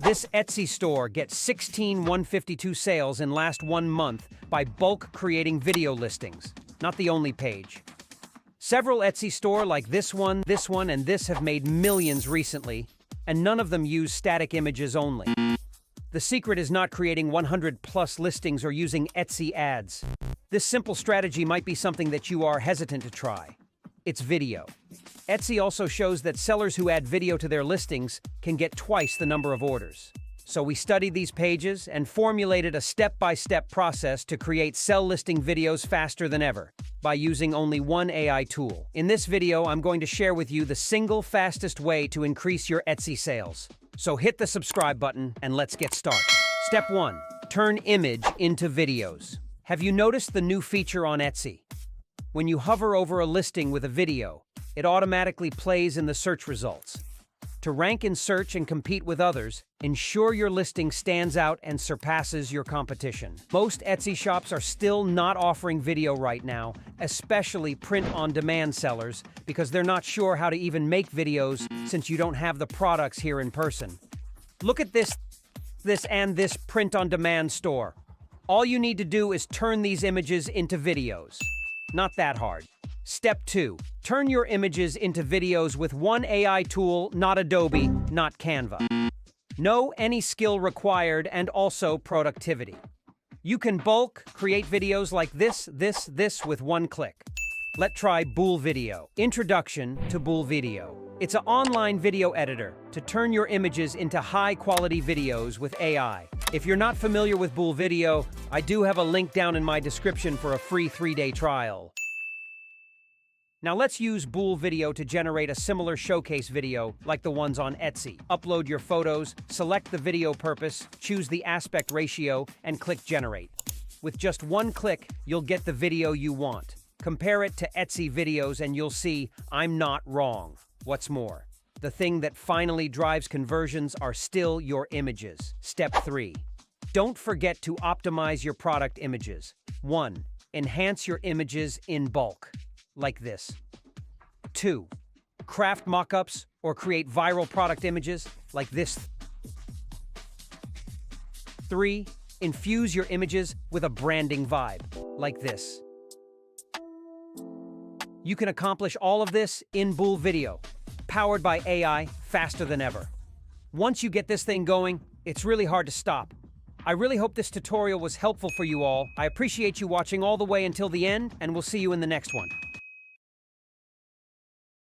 This Etsy store gets 16,152 sales in last 1 month by bulk creating video listings. Not the only page. Several Etsy store like this one, and this have made millions recently, and none of them use static images only. The secret is not creating 100+ listings or using Etsy ads. This simple strategy might be something that you are hesitant to try. It's video. Etsy also shows that sellers who add video to their listings can get twice the number of orders. So we studied these pages and formulated a step-by-step process to create sell listing videos faster than ever by using only one AI tool. In this video, I'm going to share with you the single fastest way to increase your Etsy sales. So hit the subscribe button and let's get started. Step 1. Turn image into videos. Have you noticed the new feature on Etsy? When you hover over a listing with a video, it automatically plays in the search results. To rank in search and compete with others, ensure your listing stands out and surpasses your competition. Most Etsy shops are still not offering video right now, especially print-on-demand sellers, because they're not sure how to even make videos since you don't have the products here in person. Look at this print-on-demand store. All you need to do is turn these images into videos. Not that hard. Step 2. Turn your images into videos with one AI tool, not Adobe, not Canva. No any skill required and also productivity. You can bulk create videos like this with one click. Let's try BoolVideo. Introduction to BoolVideo. It's an online video editor to turn your images into high-quality videos with AI. If you're not familiar with BoolVideo, I do have a link down in my description for a free 3-day trial. Now let's use BoolVideo to generate a similar showcase video like the ones on Etsy. Upload your photos, select the video purpose, choose the aspect ratio, and click Generate. With just one click, you'll get the video you want. Compare it to Etsy videos and you'll see I'm not wrong. What's more, the thing that finally drives conversions are still your images. Step 3. Don't forget to optimize your product images. 1. Enhance your images in bulk, like this. 2. Craft mockups or create viral product images, like this. 3. Infuse your images with a branding vibe, like this. You can accomplish all of this in BoolVideo, powered by AI, faster than ever. Once you get this thing going, it's really hard to stop. I really hope this tutorial was helpful for you all. I appreciate you watching all the way until the end, and we'll see you in the next one.